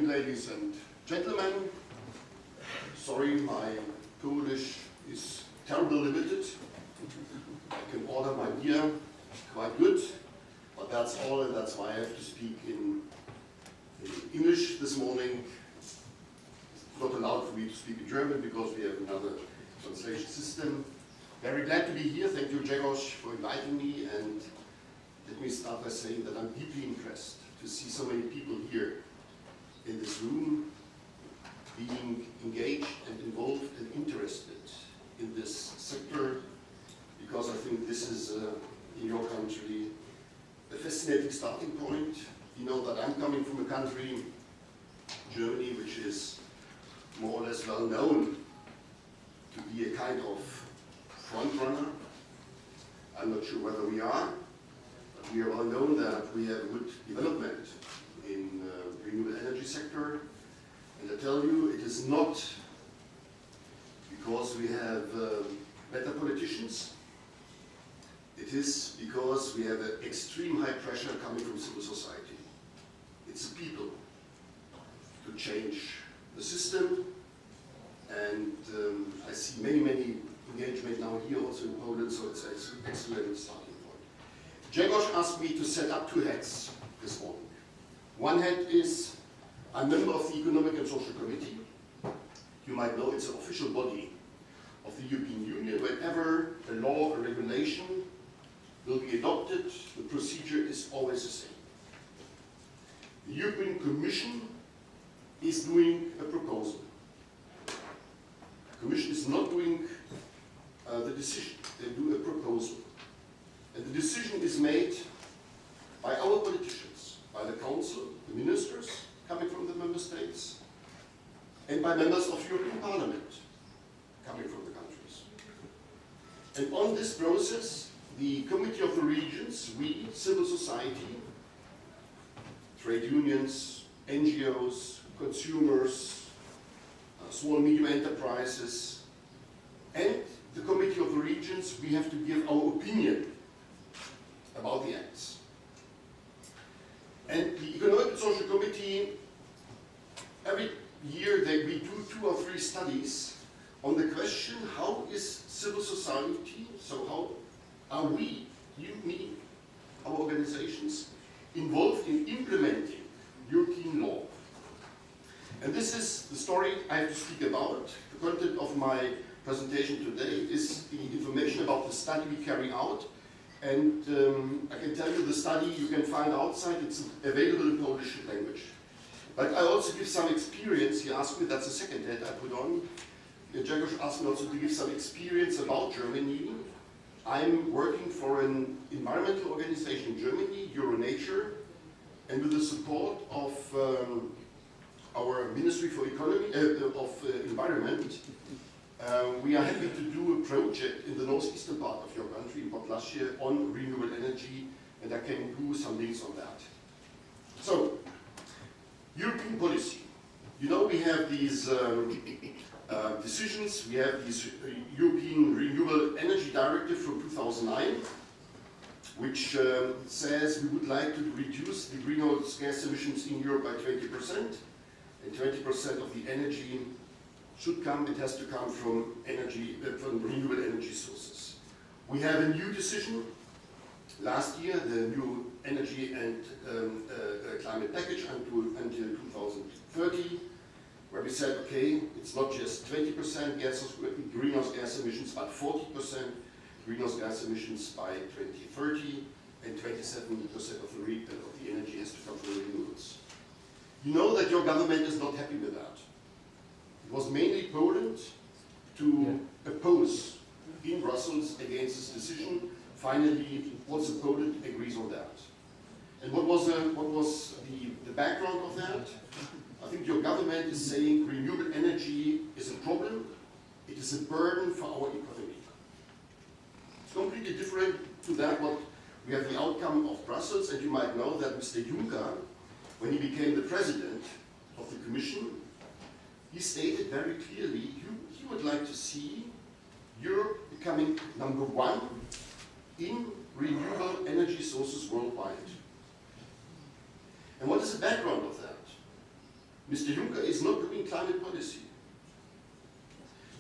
evening, ladies and gentlemen. Sorry, my Polish is terribly limited. I can order my beer quite good, but that's all, and that's why I have to speak in English this morning. It's not allowed for me to speak in German because we have another translation system. Very glad to be here. Thank you, Grzegorz, for inviting me. And let me start by saying that I'm deeply impressed to see so many people here in this room being engaged and involved and interested in this sector, because I think this is, in your country, a fascinating starting point. You know that I'm coming from a country, Germany, which is more or less well known to be a kind of front runner. I'm not sure whether we are, but we are well known that we have good development in the renewable energy sector. And I tell you, it is not because we have better politicians. It is because we have an extreme high pressure coming from civil society. It's the people to change the system. And I see many engagement now here also in Poland, so it's an excellent starting point. Grzegorz asked me to set up two hats this morning. One hat is I'm a member of the Economic and Social Committee. You might know it's an official body of the European Union. Whenever a law or regulation will be adopted, the procedure is always the same. The European Commission is doing a proposal. The Commission is not doing the decision. They do a proposal. And the decision is made by our politicians, by the Council, the ministers coming from the member states, and by members of European Parliament coming from the countries. And on this process, the Committee of the Regions, we, civil society, trade unions, NGOs, consumers, small and medium enterprises, and the Committee of the Regions, we have to give our opinion about the acts. And the Economic and Social Committee, every year we do 2 or 3 studies on the question, how is civil society, so how are we, you, me, our organizations, involved in implementing European law? And this is the story I have to speak about. The content of my presentation today is the information about the study we carry out. And I can tell you the study you can find outside, it's available in Polish language. But I also give some experience. He asked me, that's the second hat I put on. Grzegorz asked me also to give some experience about Germany. I'm working for an environmental organization in Germany, EuroNature, and with the support of our Ministry for Environment, we are happy to do a project in the northeastern part of your country, in Podlasie, on renewable energy, and I can do some links on that. So, European policy. You know, we have these decisions. We have this European Renewable Energy Directive from 2009, which says we would like to reduce the greenhouse gas emissions in Europe by 20%, and 20% of the energy should come, it has to come from energy, from renewable energy sources. We have a new decision last year, the new energy and climate package until 2030, where we said, okay, it's not just 20% greenhouse gas emissions, but 40% greenhouse gas emissions by 2030, and 27% of the energy has to come from renewables. You know that your government is not happy with that. It was mainly Poland to oppose in Brussels against this decision. Finally, also Poland agrees on that. And what was the background of that? I think your government is saying renewable energy is a problem. It is a burden for our economy. It's completely different to that what we have the outcome of Brussels, and you might know that Mr. Juncker, when he became the president of the Commission, he stated very clearly he would like to see Europe becoming #1 in renewable energy sources worldwide. And what is the background of that? Mr. Juncker is not doing climate policy.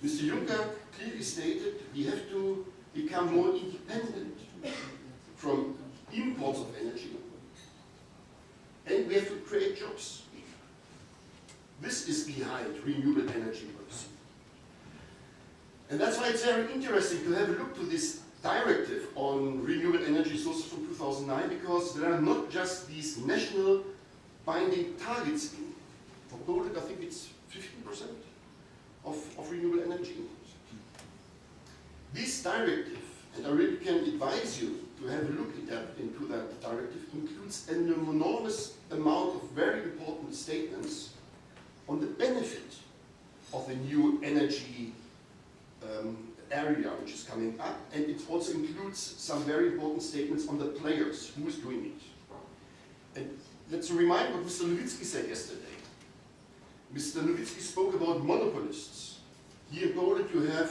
Mr. Juncker clearly stated we have to become more independent from imports of energy, and we have to create jobs. This is behind renewable energy policy. And that's why it's very interesting to have a look to this directive on renewable energy sources from 2009, because there are not just these national binding targets in. For Poland, I think it's 15% of renewable energy. This directive, and I really can advise you to have a look into that directive, includes an enormous amount of very important statements on the benefit of the new energy area which is coming up, and it also includes some very important statements on the players, who is doing it. And let's remind what Mr. Lewicki said yesterday. Mr. Lewicki spoke about monopolists. Here in Poland you have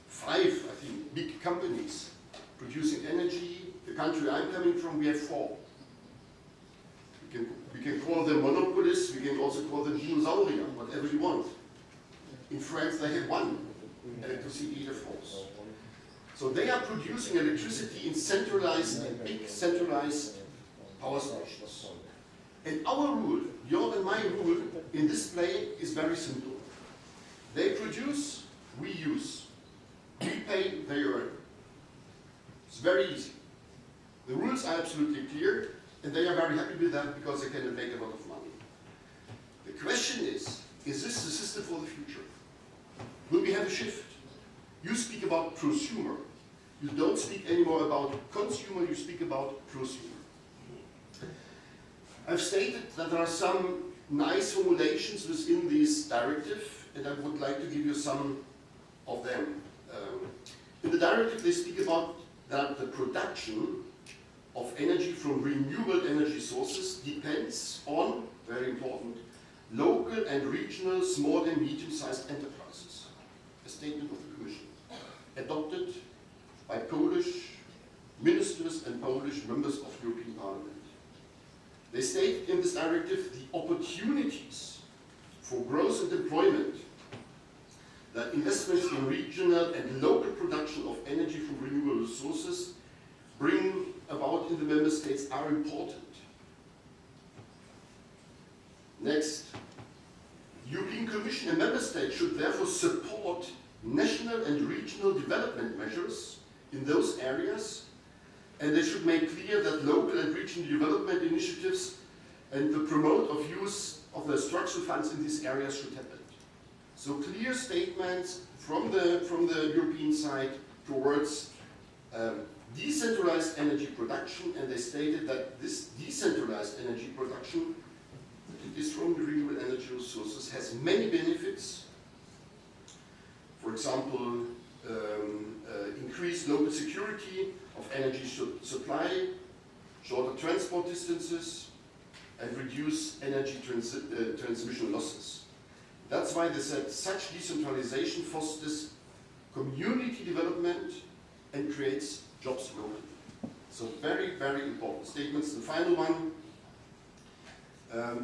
5, I think, big companies producing energy. The country I'm coming from, we have 4. We can call them monopolists, we can also call them dinosaurier, whatever you want. In France they have 1 electricity force. So they are producing electricity in big centralized power stations. And our rule, your and my rule, in this play is very simple. They produce, we use. We pay, they earn. It's very easy. The rules are absolutely clear, and they are very happy with that because they can make a lot of money. The question is this the system for the future? Will we have a shift? You speak about prosumer. You don't speak anymore about consumer, you speak about prosumer. I've stated that there are some nice formulations within this directive, and I would like to give you some of them. In the directive they speak about that the production of energy from renewable energy sources depends on, very important, local and regional small and medium-sized enterprises. A statement of the Commission, adopted by Polish ministers and Polish members of the European Parliament. They state in this directive the opportunities for growth and employment that investments in regional and local production of energy from renewable sources bring about in the member states are important. Next, the European Commission and member states should therefore support national and regional development measures in those areas, and they should make clear that local and regional development initiatives and the promote of use of the structural funds in these areas should happen. So clear statements from the European side towards decentralized energy production, and they stated that this decentralized energy production, it is from the renewable energy sources, has many benefits. For example, increased local security of energy supply, shorter transport distances, and reduce energy transmission losses. That's why they said such decentralization fosters community development and creates jobs locally. So very, very important statements. The final one,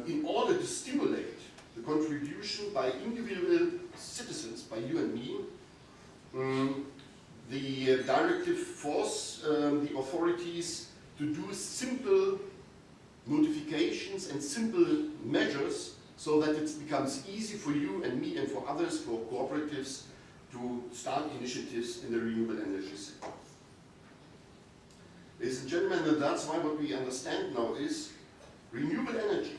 in order to stimulate the contribution by individual citizens, by you and me, the directive forces the authorities to do simple notifications and simple measures so that it becomes easy for you and me and for others, for cooperatives, to start initiatives in the renewable energy sector. Ladies and gentlemen, and that's why what we understand now is renewable energy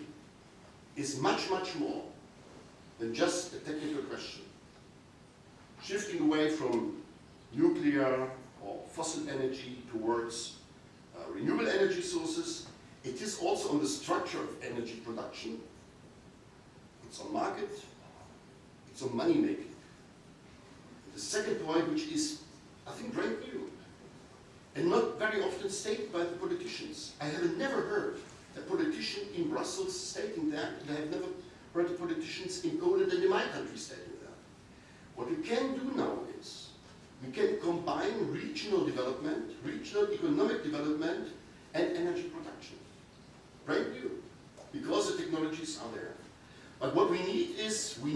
is much, much more than just a technical question. Shifting away from nuclear or fossil energy towards renewable energy sources, it is also on the structure of energy production. It's on market, it's on money making. The second point, which is, I think, brand new, and not very often stated by the politicians. I have never heard a politician in Brussels stating that, and I have never heard the politicians in Poland and in my country stating that. What we can do now is, we can combine regional development, regional economic development, and energy production. Brand new, because the technologies are there. But what we need is, we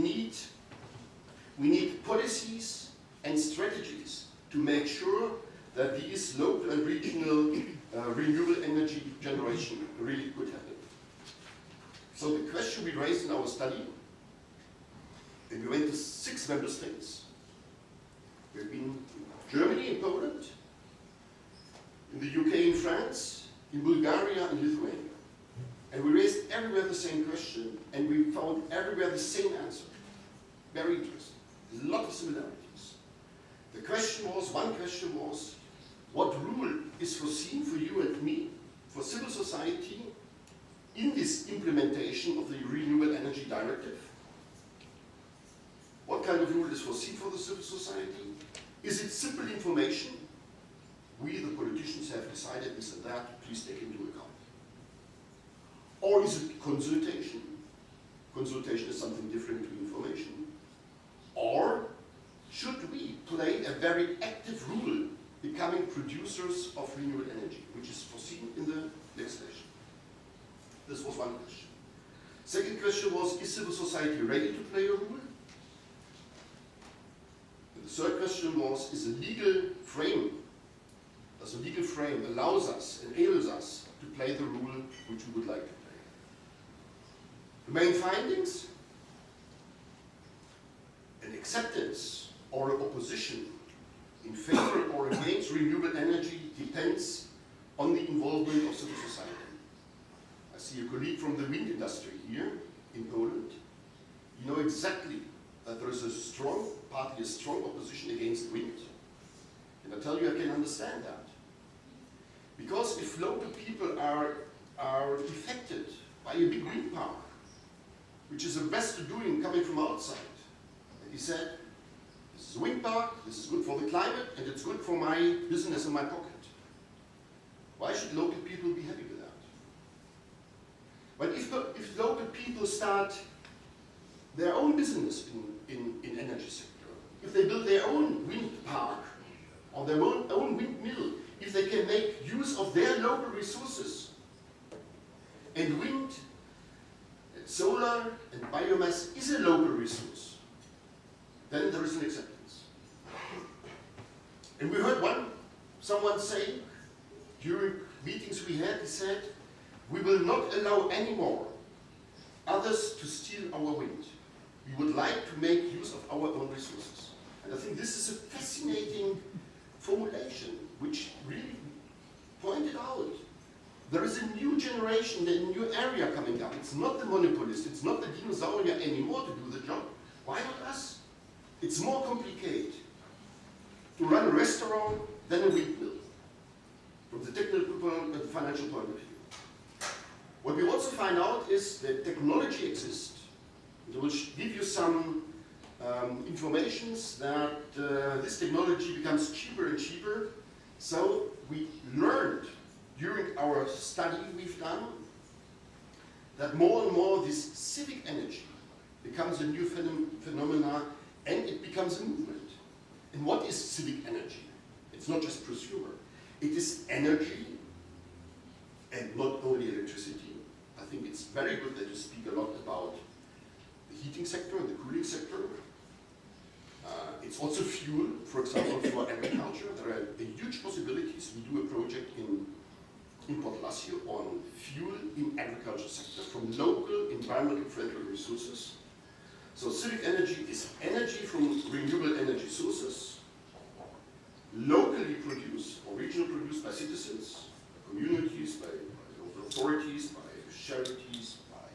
need policies and strategies to make sure that these local and regional renewable energy generation really could happen. So the question we raised in our study, and we went to 6 member states. We've been in Germany and Poland, in the UK and France, in Bulgaria and Lithuania. And we raised everywhere the same question, and we found everywhere the same answer. Very interesting. A lot of similarities. The question was, one question was, what rule is foreseen for you and me, for civil society, in this implementation of the Renewable Energy Directive? What kind of rule is foreseen for the civil society? Is it simple information? We, the politicians, have decided this and that, please take into account. Or is it consultation? Consultation is something different to information. Or should we play a very active role becoming producers of renewable energy, which is foreseen in the legislation? This was one question. Second question was, is civil society ready to play a role? And the third question was, is a legal frame, does a legal frame allows us, enables us to play the role which we would like to play? The main findings: an acceptance or an opposition in favor or against renewable energy depends on the involvement of civil society. I see a colleague from the wind industry here in Poland. You know exactly that there is a strong, partly a strong opposition against wind. And I tell you, I can understand that. Because if local people are affected by a big wind park, which is a vested doing coming from outside, and he said, this is a wind park, this is good for the climate, and it's good for my business and my pocket. Why should local people be happy with that? But if local people start their own business in energy sector, if they build their own wind park or their own windmill, if they can make use of their local resources, and wind, and solar, and biomass is a local resource, then there is an acceptance. And we heard someone say, during meetings we had, he said, we will not allow anymore others to steal our wind. We would like to make use of our own resources. And I think this is a fascinating formulation, which really pointed out there is a new generation, a new area coming up. It's not the monopolist, it's not the dinosaur anymore to do the job. Why not us? It's more complicated to run a restaurant than a windmill, from the technical and the financial point of view. What we also find out is that technology exists. It will give you some informations that this technology becomes cheaper and cheaper. So we learned during our study we've done that more and more this civic energy becomes a new phenomena, and it becomes a movement. And what is civic energy? It's not just prosumer. It is energy, and not only electricity. I think it's very good that you speak a lot about the heating sector and the cooling sector. It's also fuel, for example, for agriculture. There are huge possibilities. We do a project in Podlasie on fuel in agriculture sector from local environmentally friendly resources. So civic energy is energy from renewable energy sources, locally produced or regionally produced by citizens, by communities, by local authorities, by charities, by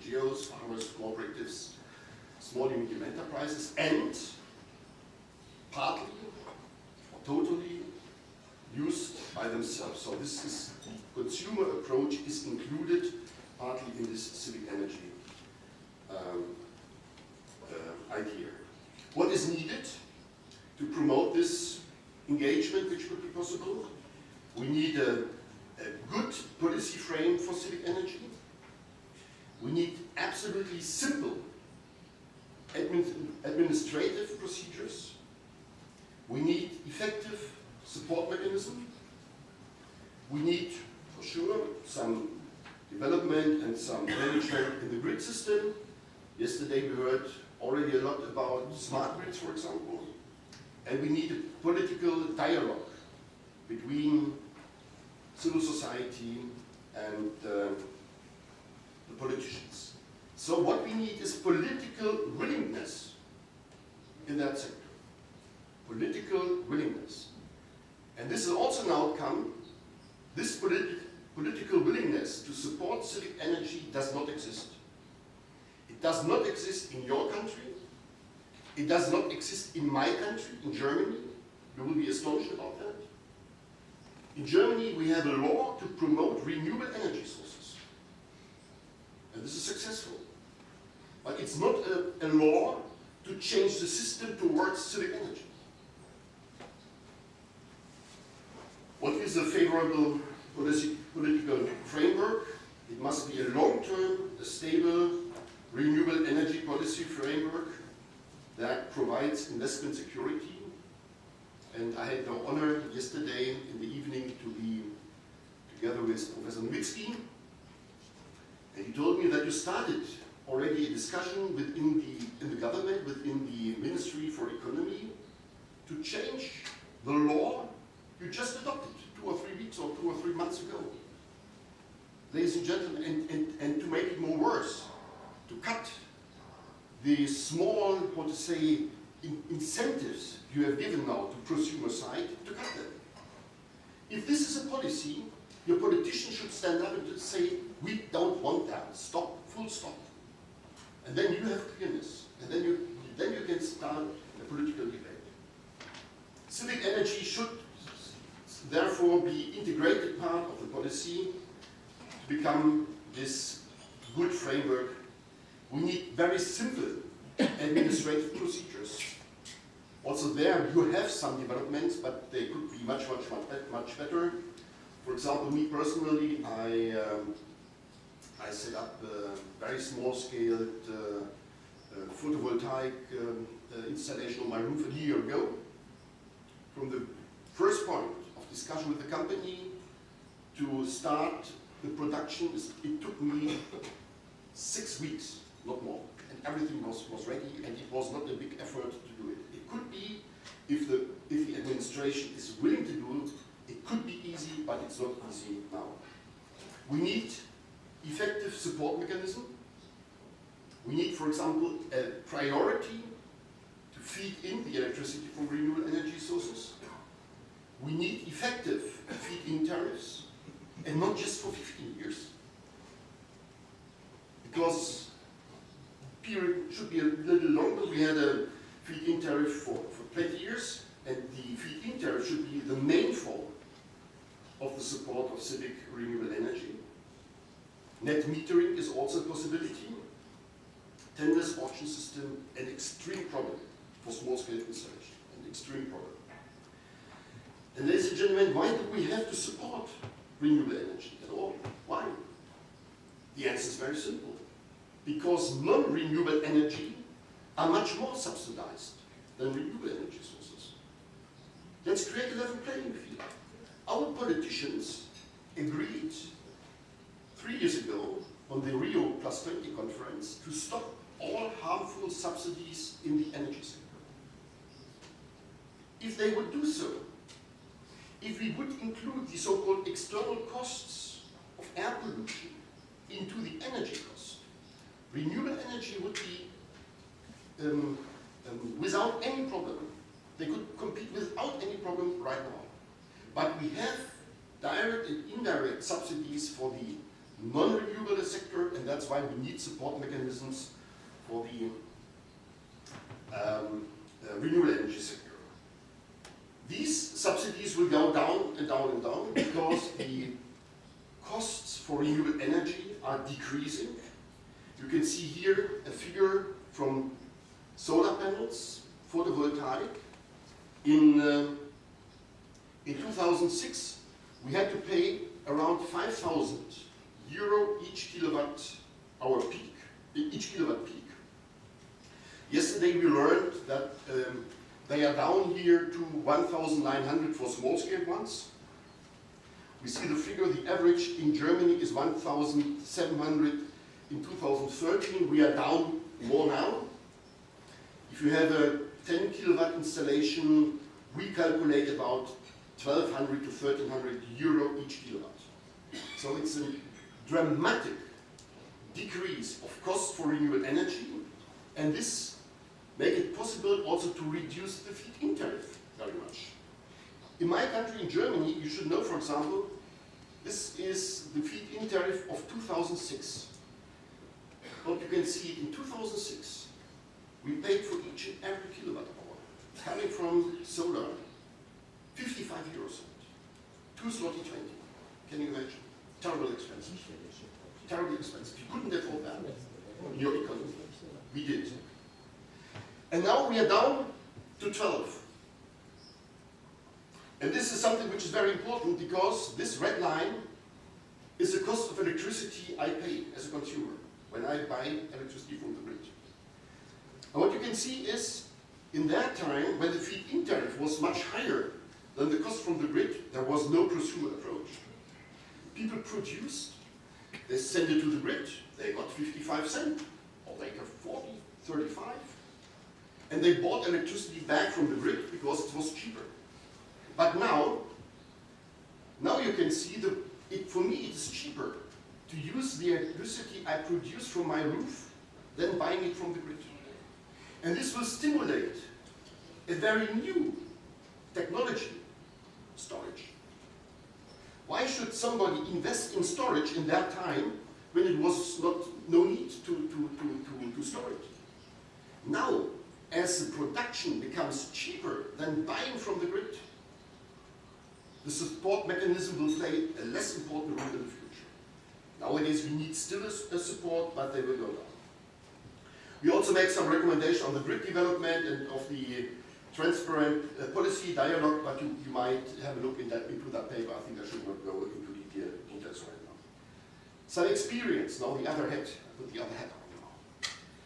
NGOs, farmers, cooperatives, small and medium enterprises, and partly or totally used by themselves. So this is the consumer approach is included partly in this civic energy idea. What is needed to promote this engagement, which could be possible? We need a good policy frame for civic energy. We need absolutely simple administrative procedures. We need effective support mechanism. We need, for sure, some development and some management in the grid system. Yesterday we heard already a lot about smart grids, for example, and we need a political dialogue between civil society and the politicians. So what we need is political willingness in that sector. Political willingness. And this is also an outcome. This political willingness to support civic energy does not exist. It does not exist in your country. It does not exist in my country, in Germany. You will be astonished about that. In Germany, we have a law to promote renewable energy sources. And this is successful. But it's not a law to change the system towards civic energy. What is a favorable political framework? It must be a long-term, a stable, renewable energy policy framework that provides investment security. And I had the honor yesterday in the evening to be together with Professor Nowitzki. And he told me that you started already a discussion within in the government, within the Ministry for Economy, to change the law you just adopted 2 or 3 weeks or 2 or 3 months ago. Ladies and gentlemen, and to make it more worse, to cut the small, what to say, incentives you have given now to prosumer side, to cut them. If this is a policy, your politicians should stand up and say, we don't want that, stop, full stop. And then you have clearness, and then you can start a political debate. Civic energy should therefore be integrated part of the policy to become this good framework. We need very simple administrative procedures. Also there you have some developments, but they could be much better. For example, me personally, I set up a very small-scale photovoltaic installation on my roof a year ago. From the first point of discussion with the company to start the production, it took me 6 weeks, not more. And everything was ready, and it was not a big effort to do it. It could be, if the administration is willing to do it could be easy, but it's not easy now. We need effective support mechanism. We need, for example, a priority to feed in the electricity from renewable energy sources. We need effective feed-in tariffs, and not just for 15 years. Because the period should be a little longer. We had a feed-in tariff for 20 years, and the feed-in tariff should be the main form of the support of civic renewable energy. Net metering is also a possibility. Tenders auction system, an extreme problem for small-scale installation, an extreme problem. And ladies and gentlemen, why do we have to support renewable energy at all? Why? The answer is very simple. Because non-renewable energy are much more subsidized than renewable energy sources. Let's create a level playing field. Our politicians agreed 3 years ago on the Rio +20 conference to stop all harmful subsidies in the energy sector. If they would do so, if we would include the so-called external costs of air pollution into the energy cost, renewable energy would be without any problem. They could compete without any problem right now. But we have direct and indirect subsidies for the non-renewable sector, and that's why we need support mechanisms for the renewable energy sector. These subsidies will go down and down and down because the costs for renewable energy are decreasing. You can see here a figure from solar panels, photovoltaic. In 2006, we had to pay around 5,000 euro each kilowatt hour peak, each kilowatt peak. Yesterday we learned that they are down here to 1,900 for small-scale ones. We see the figure, the average in Germany is 1,700 in 2013. We are down more now. If you have a 10 kilowatt installation, we calculate about 1,200 to 1,300 euro each kilowatt. So it's a dramatic decrease of cost for renewable energy, and this makes it possible also to reduce the feed-in tariff very much. In my country, in Germany, you should know, for example, this is the feed-in tariff of 2006. But you can see in 2006, we paid for each and every kilowatt hour coming from solar 55 euros, 2.20. Can you imagine? Terrible expensive. Terribly expensive. You couldn't afford that in your economy. We did. And now we are down to 12. And this is something which is very important because this red line is the cost of electricity I pay as a consumer when I buy electricity from the grid. And what you can see is, in that time, when the feed-in tariff was much higher than the cost from the grid, there was no prosumer approach. People produced, they sent it to the grid, they got 55 cents, or they got 40, 35, and they bought electricity back from the grid because it was cheaper. But now you can see for me it is cheaper to use the electricity I produce from my roof than buying it from the grid. And this will stimulate a very new technology, storage. Why should somebody invest in storage in that time when it was no need to store it? Now, as the production becomes cheaper than buying from the grid, the support mechanism will play a less important role in the future. Nowadays we need still a support, but they will go down. We also make some recommendation on the grid development and of the transparent policy dialogue, but you might have a look into that paper. I think I should not go into the details right now. Some experience, now the other hat, I put the other hat on now.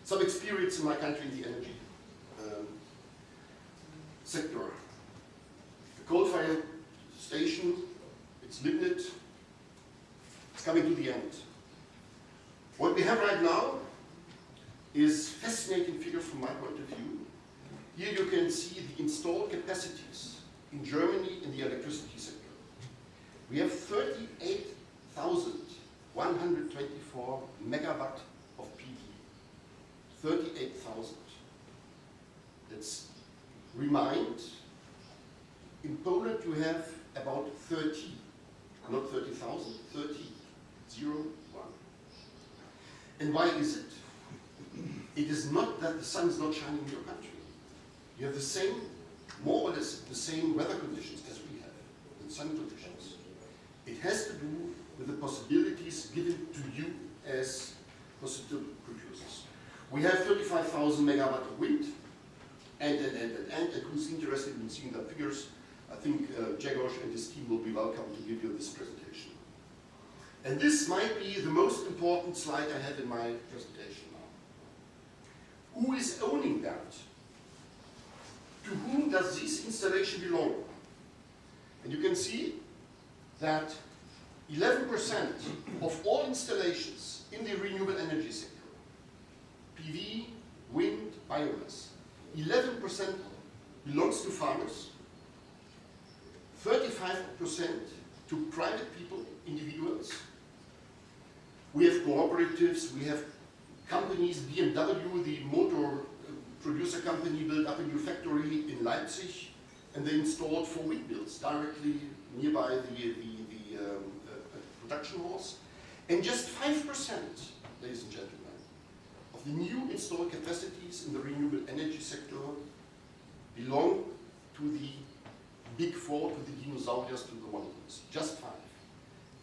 Some experience in my country in the energy sector. The coal-fired station, it's lignite, it's coming to the end. What we have right now is fascinating figures from my point of view. Here you can see the installed capacities in Germany in the electricity sector. We have 38,124 megawatt of PV. 38,000. Let's remind, in Poland you have about 30, not 30,000, 30, 0, 1. And why is it? It is not that the sun is not shining in your country. You have the same, more or less, the same weather conditions as we have, the sun conditions. It has to do with the possibilities given to you as possible producers. We have 35,000 megawatt of wind, and who's interested in seeing the figures, I think Jagosz and his team will be welcome to give you this presentation. And this might be the most important slide I have in my presentation now. Who is owning that? To whom does this installation belong? And you can see that 11% of all installations in the renewable energy sector, PV, wind, biomass, 11% belongs to farmers, 35% to private people, individuals. We have cooperatives, we have companies, BMW, the motor producer company, built up a new factory in Leipzig, and they installed 4 windmills directly nearby the production halls. And just 5%, ladies and gentlemen, of the new installed capacities in the renewable energy sector belong to the big 4, to the dinosaurs, to the ones. Just 5.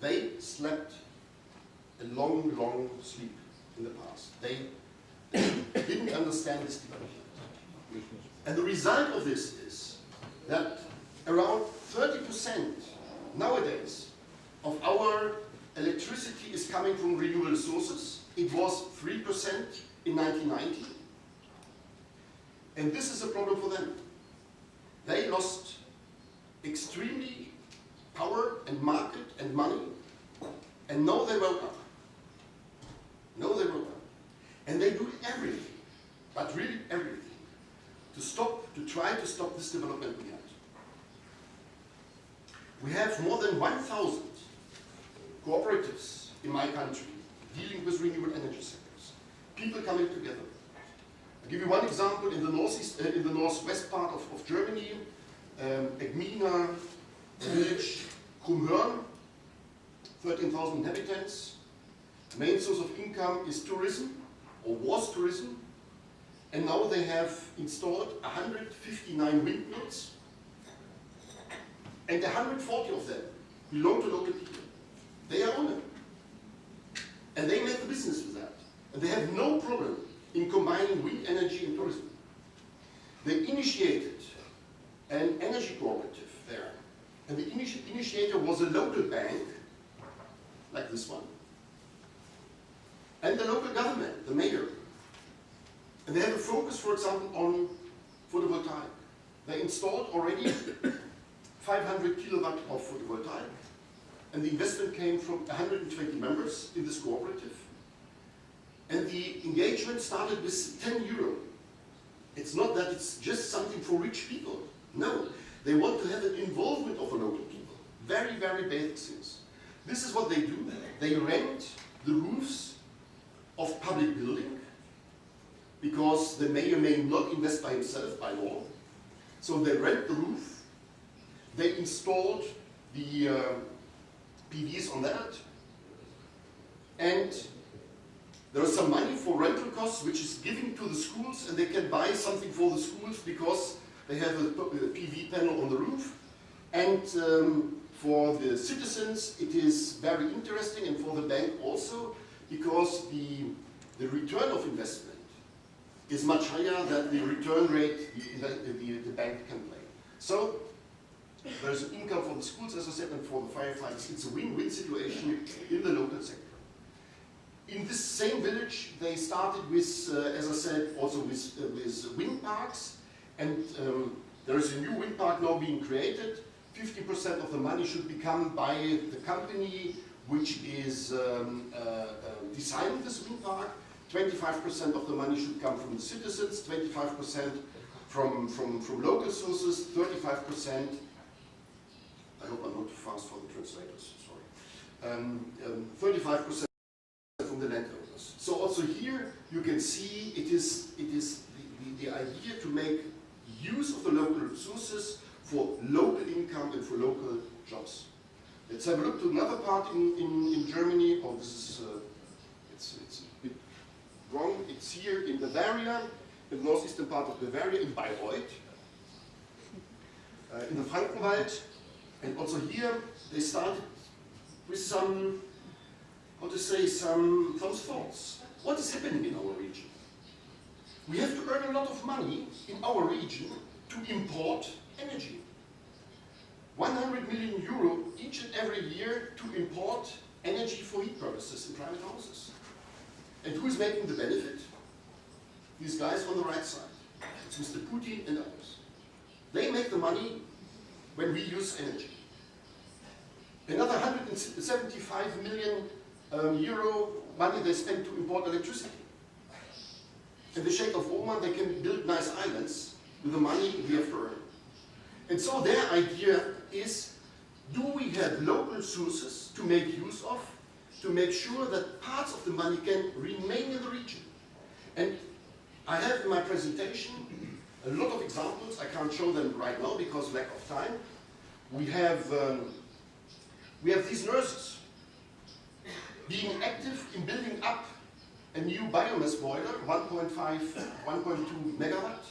They slept a long, long sleep in the past. They didn't understand this development. And the result of this is that around 30% nowadays of our electricity is coming from renewable sources. It was 3% in 1990. And this is a problem for them. They lost extremely power and market and money, and now they woke up. Now they woke up. And they do everything We have more than 1,000 cooperatives in my country dealing with renewable energy sectors. People coming together. I'll give you one example in the northwest part of Germany, a gmina, a village, Krummhörn, 13,000 inhabitants. Main source of income is tourism, or was tourism, and now they have installed 159 windmills, and 140 of them belong to local people. They are owners, and they make the business with that, and they have no problem in combining wind energy and tourism. They initiated an energy cooperative there, and the initiator was a local bank, like this one, and the local government, the mayor. And they have a focus, for example, on photovoltaic. They installed already 500 kilowatt of photovoltaic, and the investment came from 120 members in this cooperative. And the engagement started with 10 euro. It's not that it's just something for rich people. No, they want to have an involvement of the local people. Very, very basic things. This is what they do. They rent the roofs of public building, because the mayor may not invest by himself by law. So they rent the roof. They installed the PVs on that. And there is some money for rental costs, which is given to the schools, and they can buy something for the schools because they have a PV panel on the roof. And for the citizens, it is very interesting, and for the bank also, because the return of investment is much higher than the return rate the bank can play. So there's an income for the schools, as I said, and for the firefighters. It's a win-win situation in the local sector. In this same village, they started with, as I said, also with wind parks, and there is a new wind park now being created. 50% of the money should become by the company which is designing this wind park. 25% of the money should come from the citizens, 25% from local sources, 35%, I hope I'm not too fast for the translators, sorry, 35% from the landowners. So also here you can see it is the idea to make use of the local sources for local income and for local jobs. Let's have a look to another part in Germany. Oh, this is it's a bit wrong. It's here in Bavaria, in the northeastern part of Bavaria, in Bayreuth, in the Frankenwald. And also here they started with some, how to say, some thoughts. What is happening in our region? We have to earn a lot of money in our region to import energy. 100 million euro each and every year to import energy for heat purposes in private houses. And who is making the benefit? These guys on the right side. It's Mr. Putin and others. They make the money when we use energy. Another 175 million euro money they spend to import electricity. In the Sheikh of Oman, they can build nice islands with the money we have to earn. And so their idea is, do we have local sources to make use of, to make sure that parts of the money can remain in the region? And I have in my presentation a lot of examples. I can't show them right now because of lack of time. We have these nurses being active in building up a new biomass boiler, 1.2 megawatt,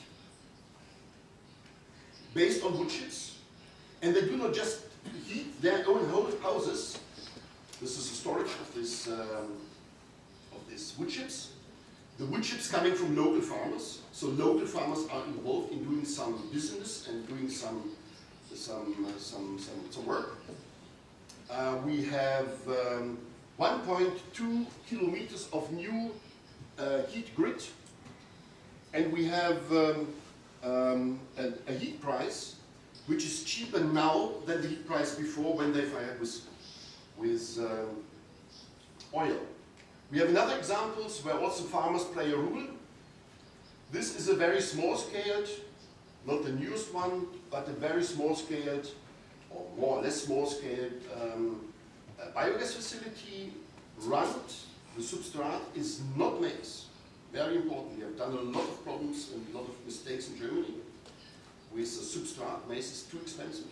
based on wood chips. And they do not just heat their own houses. This is a storage of this wood chips. The wood chips coming from local farmers. So local farmers are involved in doing some business and doing some work. We have 1.2 kilometers of new heat grid, and we have a heat price which is cheaper now than the heat price before when they fired with oil. We have another examples where also farmers play a role. This is a very small scaled, not the newest one, but a very small scaled or more or less small-scale biogas facility run. The substrate is not maize. Very important. We have done a lot of problems and a lot of mistakes in Germany with the substrate. Maize is too expensive.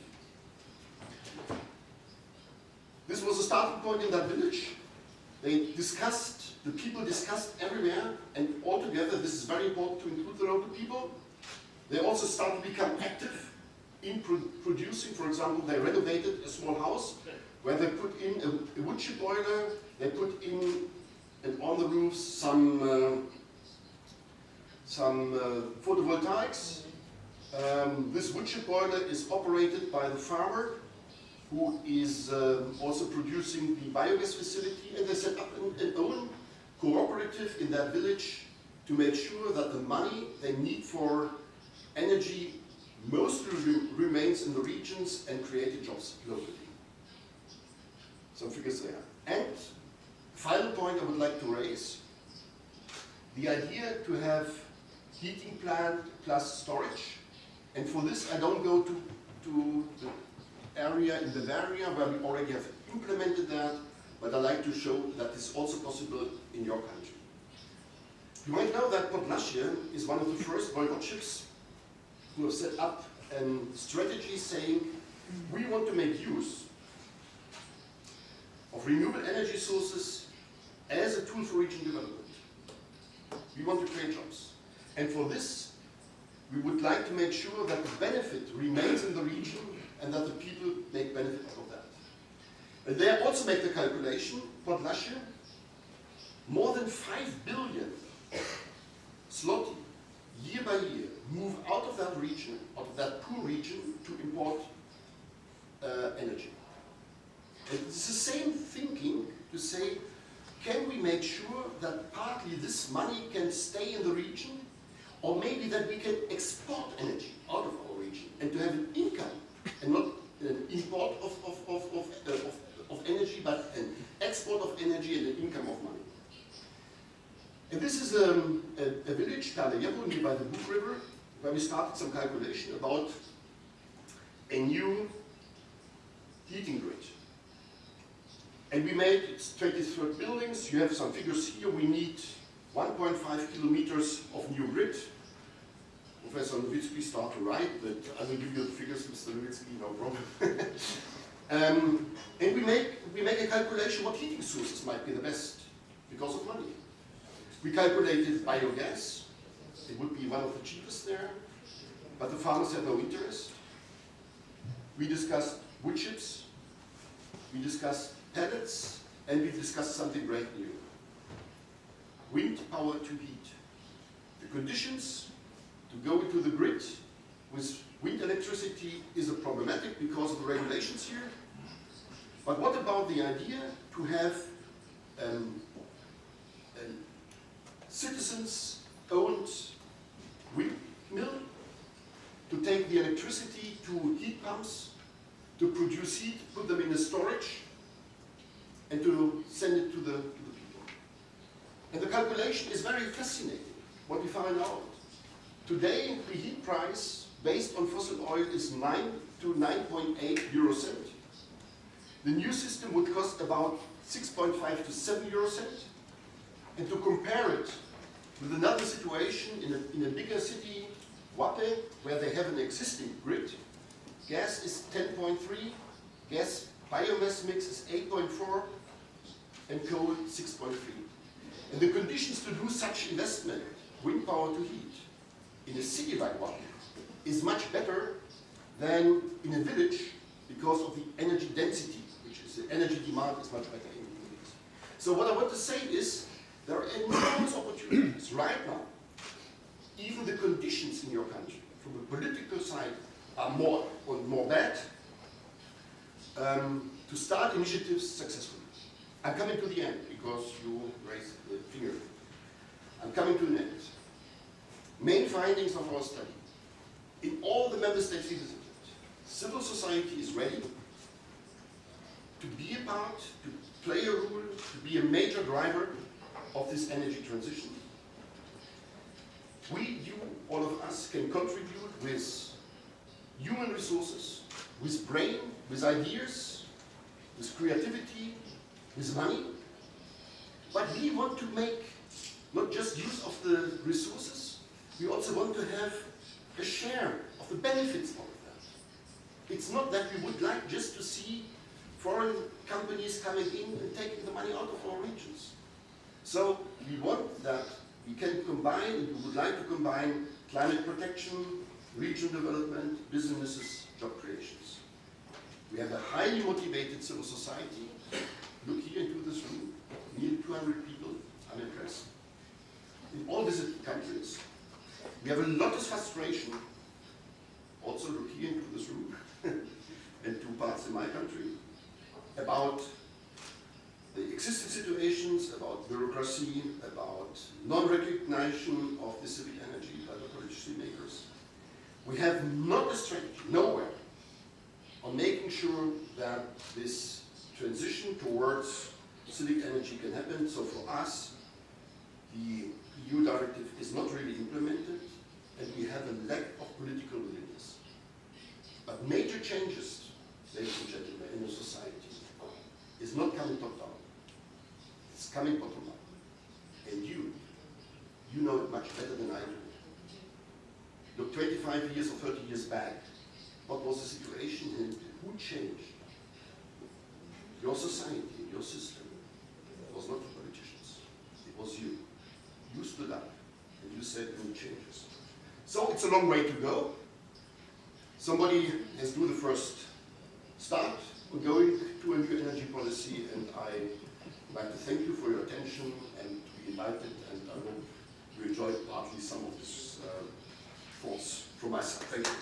This was a starting point in that village. They discussed, the people discussed everywhere, and altogether, this is very important to include the local people. They also started to become active in producing. For example, they renovated a small house where they put in a wood chip boiler, they put in, and on the roofs, some photovoltaics. This wood chip boiler is operated by the farmer, who is also producing the biogas facility, and they set up an own cooperative in that village to make sure that the money they need for energy mostly remains in the regions and created jobs locally. Some figures there. And final point I would like to raise, the idea to have heating plant plus storage, and for this I don't go to the area in Bavaria where we already have implemented that, but I like to show that it's also possible in your country. You might know that Podczas is one of the first voivodeships who have set up a strategy saying we want to make use of renewable energy sources as a tool for region development. We want to create jobs. And for this, we would like to make sure that the benefit remains in the region and that the people make benefit out of that. And they also make the calculation, Podczas, more than 5 billion zloty year by year move out of that region, out of that poor region, to import energy. And it's the same thinking to say, can we make sure that partly this money can stay in the region, or maybe that we can export energy out of our region and to have an income and not an import of energy, but an export of energy and an income of money. And this is a village, Talejevo, nearby the Bug River, where we started some calculation about a new heating grid. And we made, it's 23 buildings, you have some figures here, we need 1.5 kilometers of new grid. Professor Nowitzki start to write, but I will give you the figures, Mr. Nowitzki, no problem. And we make a calculation what heating sources might be the best because of money. We calculated biogas, it would be one of the cheapest there, but the farmers had no interest. We discussed wood chips, we discussed pellets, and we discussed something brand new. Wind power to heat. The conditions to go into the grid with wind electricity is problematic because of the regulations here. But what about the idea to have citizens-owned windmill to take the electricity to heat pumps, to produce heat, put them in a storage, and to send it to the people. And the calculation is very fascinating, what we find out. Today, the heat price based on fossil oil is 9 to 9.8 euro cent. The new system would cost about 6.5 to 7 euro cent. And to compare it with another situation in a bigger city, Wappe, where they have an existing grid, gas is 10.3, gas biomass mix is 8.4, and coal 6.3. And the conditions to do such investment, wind power to heat, in a city like Wappe, is much better than in a village because of the energy density, which is the energy demand is much better in villages. So what I want to say is, there are enormous opportunities right now. Even the conditions in your country, from the political side, are more bad to start initiatives successfully. I'm coming to the end because you raised the finger. I'm coming to an end. Main findings of our study. In all the member states we visited, civil society is ready to be a part, to play a role, to be a major driver of this energy transition. We, you, all of us, can contribute with human resources, with brain, with ideas, with creativity, with money. But we want to make not just use of the resources, we also want to have a share of the benefits of that. It's not that we would like just to see foreign companies coming in and taking the money out of our regions. So we want that we can combine, and we would like to combine climate protection, regional development, businesses, job creations. We have a highly motivated civil society. Look here into this room, nearly 200 people unimpressed. In all visited countries. We have a lot of frustration. Also look here into this room, and two parts in my country, about the existing situations, about bureaucracy, about non-recognition of the civic energy by the policy makers. We have not a strategy, nowhere, on making sure that this transition towards civic energy can happen. So for us, the EU directive is not really implemented, and we have a lack of political willingness. But major changes, ladies and gentlemen, in the society is not coming top down. It's coming bottom up. And you know it much better than I do. Look, 25 years or 30 years back, what was the situation and who changed? Your society, your system. It was not the politicians. It was you. You stood up and you said no changes. So it's a long way to go. Somebody has to do the first start on going to a new energy policy, and I'd like to thank you for your attention and to be invited, and I hope you enjoyed partly some of this thoughts from my side. Thank you.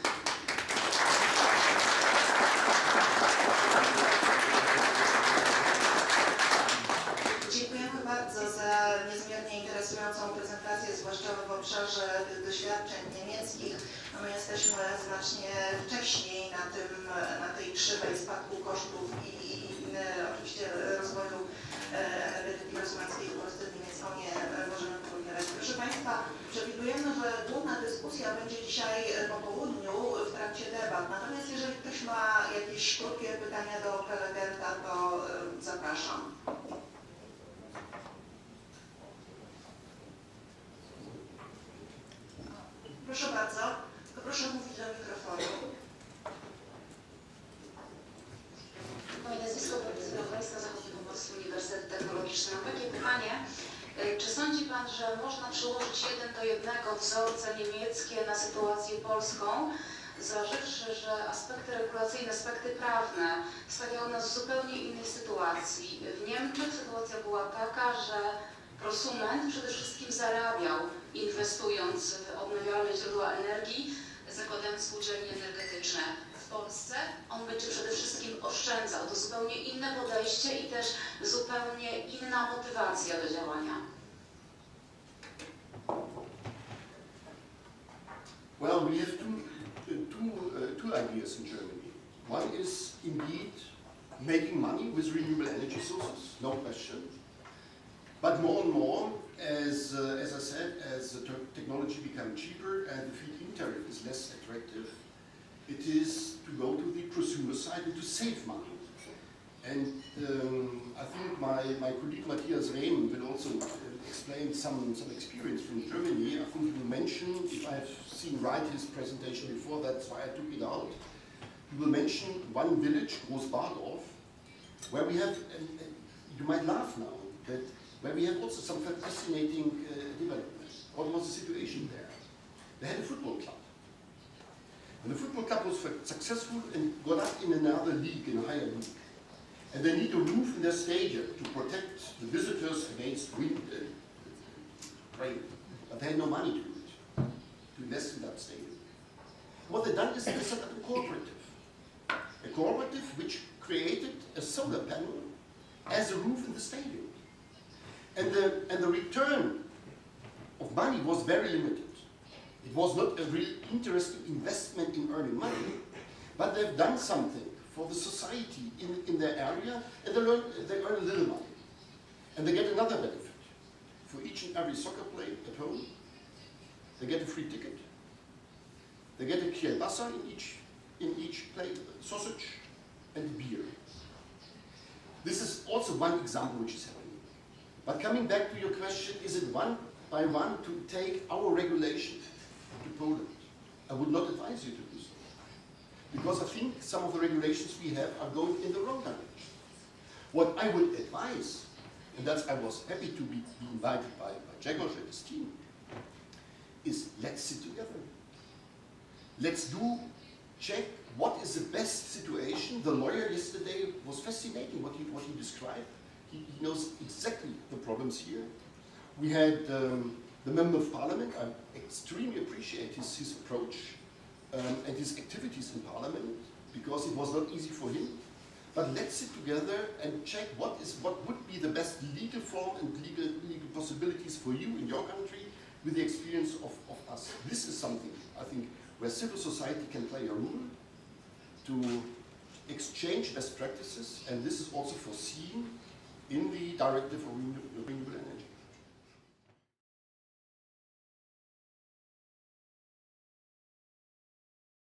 Dziękujemy bardzo za niezmiernie interesującą prezentację, zwłaszcza w obszarze tych doświadczeń niemieckich. My jesteśmy znacznie wcześniej na tej krzywej spadku kosztów i oczywiście rozwoju energetyki prosumenckiej, po prostu niemiecką nie możemy porównywać. Proszę Państwa, przewidujemy, że główna dyskusja będzie dzisiaj po południu w trakcie debat. Natomiast jeżeli ktoś ma jakieś krótkie pytania do prelegenta, to zapraszam. Proszę bardzo, to proszę mówić do mikrofonu. Moje nazwisko Prezentacja, Zachodniopomorskie Uniwersytet Technologiczny. Mam takie pytanie. Czy sądzi Pan, że można przyłożyć 1 do 1 wzorce niemieckie na sytuację polską, zważywszy, że aspekty regulacyjne, aspekty prawne stawiały nas w zupełnie innej sytuacji? W Niemczech sytuacja była taka, że prosument przede wszystkim zarabiał, inwestując w odnawialne źródła energii, zakładając spółdzielnie energetyczne. W Polsce on będzie przede wszystkim oszczędzał. To zupełnie inne podejście i też zupełnie inna motywacja do działania. Well, we have two ideas in Germany. One is indeed making money with renewable energy sources, no question. But more and more, as I said, as the technology becomes cheaper and the feed-in tariff is less attractive, it is to go to the prosumer side and to save money. And I think my colleague Matthias Rehm will also explain some experience from Germany. I think you mentioned, if I've seen right his presentation before, that's why I took it out. You will mention one village, Großbadorf, where we have, and you might laugh now, but where we have also some fascinating development. What was the situation there? They had a football club. And the football club was successful and got up in another league, in a higher league. And they need a roof in their stadium to protect the visitors against wind and rain. But they had no money to do it, to invest in that stadium. What they done is they set up a cooperative. A cooperative which created a solar panel as a roof in the stadium. And the return of money was very limited. It was not a really interesting investment in earning money, but they've done something for the society in their area, and they earn a little money. And they get another benefit. For each and every soccer play at home, they get a free ticket. They get a kielbasa in each play, sausage. and beer. This is also one example which is happening. But coming back to your question, is it one by one to take our regulation to Poland? I would not advise you to do so. Because I think some of the regulations we have are going in the wrong direction. What I would advise, and that's, I was happy to be invited by Grzegorz and his team, is let's sit together. Let's check what is the best situation. The lawyer yesterday was fascinating what he described. He knows exactly the problems here. We had the Member of Parliament. I extremely appreciate his approach and his activities in Parliament, because it was not easy for him. But let's sit together and check what would be the best legal form and legal possibilities for you in your country with the experience of us. This is something, I think, where civil society can play a role to exchange best practices, and this is also foreseen in the Directive on Renewable Energy.